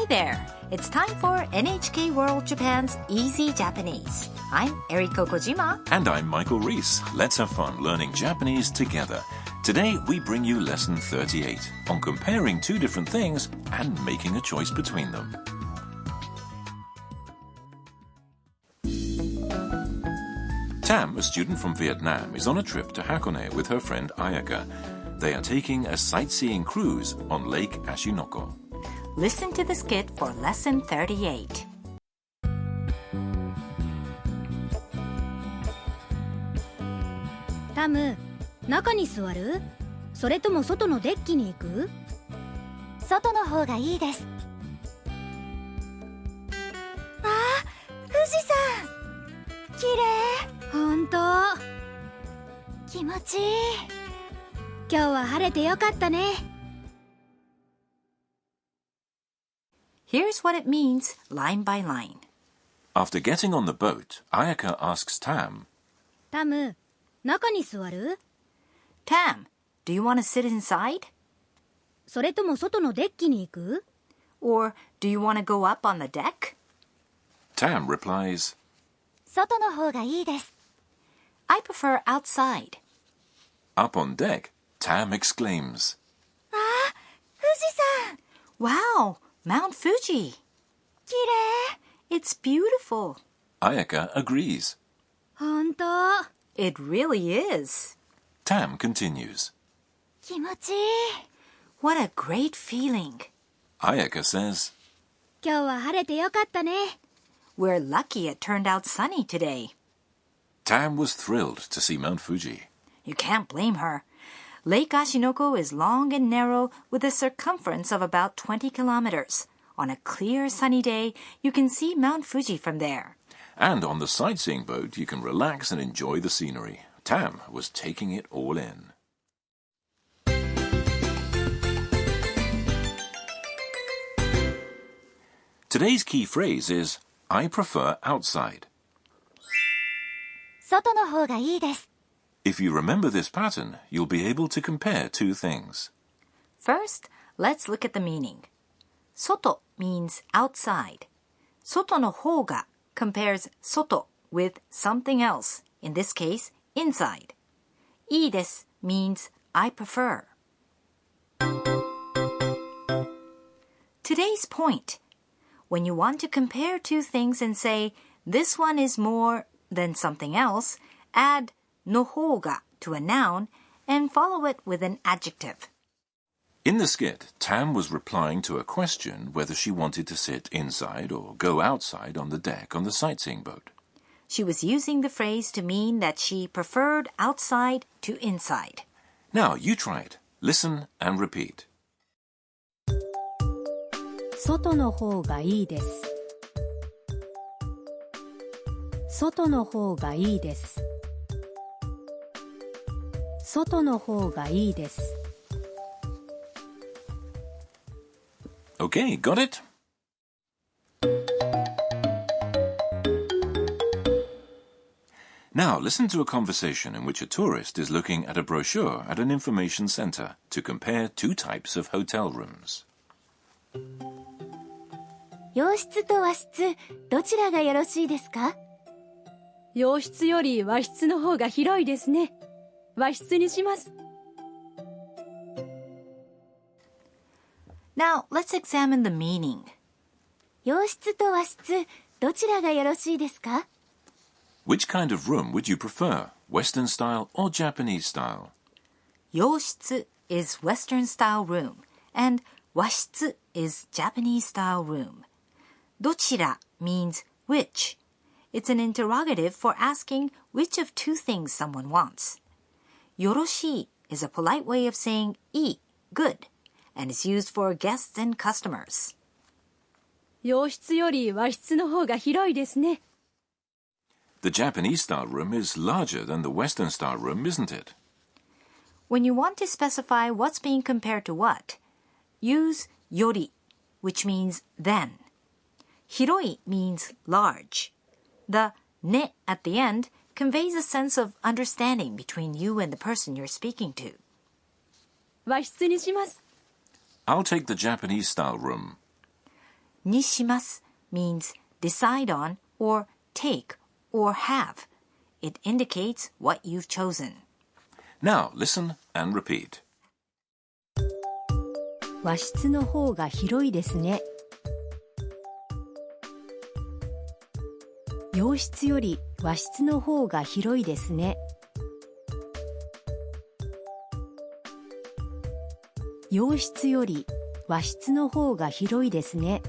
there! It's time for NHK World Japan's Easy Japanese. I'm Eriko Kojima. And I'm Michael Reese. Let's have fun learning Japanese together. Today we bring you lesson 38 on comparing two different things and making a choice between them. Tam, a student from Vietnam, is on a trip to Hakone with her friend Ayaka. They are taking a sightseeing cruise on Lake Ashinoko. Listen to the skit for lesson 38. タム、中に座る？それとも外のデッキに行く？外の方がいいです。あー、富士山！きれい！ほんと？気持ちいい。今日は晴れてよかったね。Here's what it means, line by line. After getting on the boat, Ayaka asks Tam, タム、中に座る？ Tam, do you want to sit inside? それとも外のデッキに行く？ Or do you want to go up on the deck? Tam replies, 外の方がいいです。I prefer outside. Up on deck, Tam exclaims, あー、富士山！ Wow, Mount Fuji. きれい！ It's beautiful. Ayaka agrees. ほんと？ It really is. Tam continues. 気持ちいい。 What a great feeling. Ayaka says, 今日は晴れてよかったね。 We're lucky it turned out sunny today. Tam was thrilled to see Mount Fuji. You can't blame her. Lake Ashinoko is long and narrow with a circumference of about 20 kilometers. On a clear sunny day, you can see Mount Fuji from there. And on the sightseeing boat, you can relax and enjoy the scenery. Tam was taking it all in. Today's key phrase is, I prefer outside. 外の方がいいです。 If you remember this pattern, you'll be able to compare two things. First, let's look at the meaning. 外 means outside. 外の方が compares 外 with something else, in this case, inside. いいです means I prefer. Today's point. When you want to compare two things and say, this one is more than something else, add の方が to a noun and follow it with an adjective. In the skit, Tam was replying to a question whether she wanted to sit inside or go outside on the deck on the sightseeing boat. She was using the phrase to mean that she preferred outside to inside. Now, you try it. Listen and repeat. 外の方がいいです。外の方がいいです。外の方がいいです。 Okay, got it? Now, listen to a conversation in which a tourist is looking at a brochure at an information center to compare two types of hotel rooms. 洋室と和室、どちらがよろしいですか？洋室より和室の方が広いですね。和室にします。 Now, let's examine the meaning. 洋室と和室、どちらがよろしいですか？ Which kind of room would you prefer, Western style or Japanese style? 洋室 is Western style room and 和室 is Japanese style room. どちら means which. It's an interrogative for asking which of two things someone wants. よろしい is a polite way of saying いい good and is used for guests and customers. 洋室より和室の方が広いですね。 The Japanese style room is larger than the Western style room, isn't it? When you want to specify what's being compared to what, use より, which means than. 広い means large. The ね at the end conveys a sense of understanding between you and the person you're speaking to. 和室にします。 I'll take the Japanese style room. にします means decide on or take or have. It indicates what you've chosen. Now listen and repeat. 和室の方が広いですね。洋室より和室の方が広いですね。洋室より和室の方が広いですね。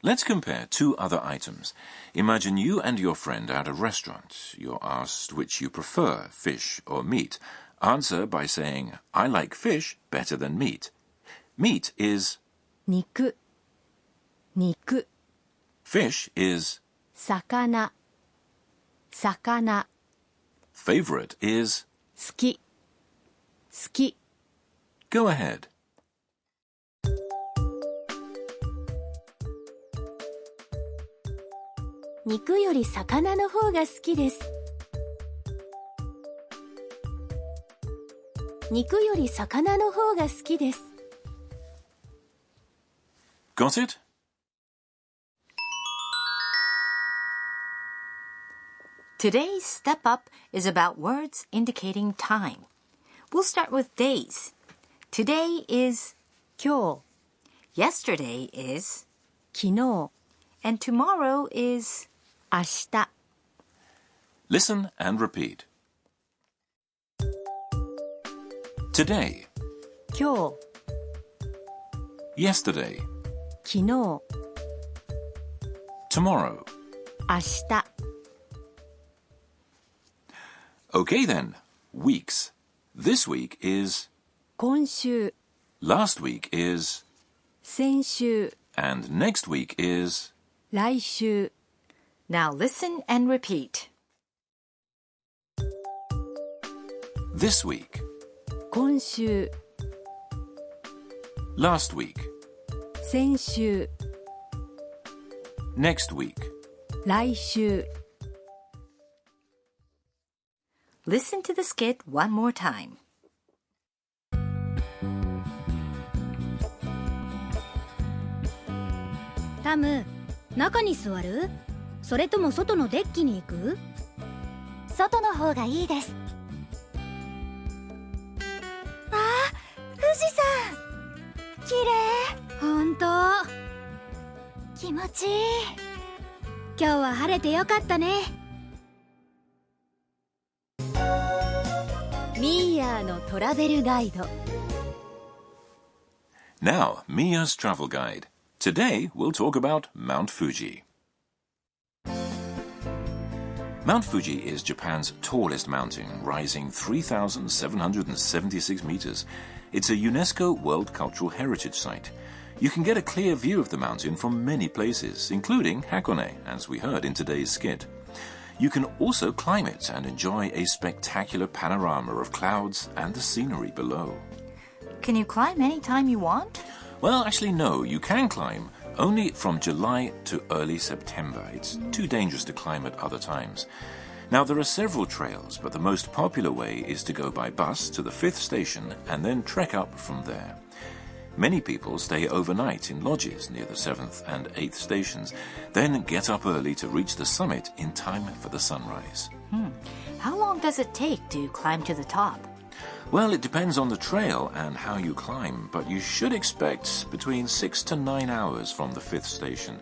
Let's compare two other items. Imagine you and your friend are at a restaurant. You're asked which you prefer, fish or meat. Answer by saying, I like fish better than meat. Meat is 肉、肉、 fish is 魚、魚、 favorite is 好き、好き。 go ahead. 肉より魚の方が好きです。肉より魚の方が好きです。Got it? Today's step up is about words indicating time. We'll start with days. Today is 今日、 yesterday is 昨日、 and tomorrow is 明日。 Listen and repeat. Today, 今日、 yesterday, 昨日、 tomorrow. 明日。 Okay then, weeks. This week is, 今週、 last week is, 先週、 and next week is. 来週。 Now listen and repeat. This week, 今週、 last week, 先週、 next week. 来週。 Listen to the skit one more time. タム、中に座る？それとも外のデッキに行く？外の方がいいです。あー、富士山きれい。ほんと。気持ちいい。今日は晴れてよかったね。ミーヤーのトラベルガイド。 Now, Mia's travel guide. Today, we'll talk about Mount Fuji. Mount Fuji is Japan's tallest mountain, rising 3,776 meters. It's a UNESCO World Cultural Heritage Site. You can get a clear view of the mountain from many places, including Hakone, as we heard in today's skit. You can also climb it and enjoy a spectacular panorama of clouds and the scenery below. Can you climb anytime you want? Well, actually, no. You can climb only from July to early September. It's too dangerous to climb at other times. Now, there are several trails, but the most popular way is to go by bus to the 5th station and then trek up from there. Many people stay overnight in lodges near the 7th and 8th stations, then get up early to reach the summit in time for the sunrise. How long does it take to climb to the top? Well, it depends on the trail and how you climb, but you should expect between 6 to 9 hours from the 5th station.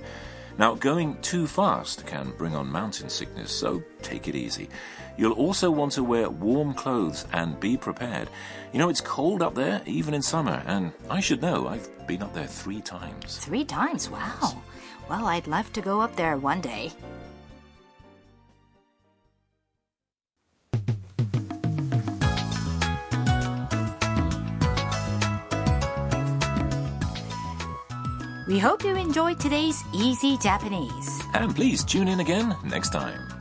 Now, going too fast can bring on mountain sickness, so take it easy. You'll also want to wear warm clothes and be prepared. You know, it's cold up there, even in summer, and I should know, I've been up there 3 times. 3 times? Wow. Well, I'd love to go up there one day. We hope you enjoyed today's Easy Japanese. And please tune in again next time.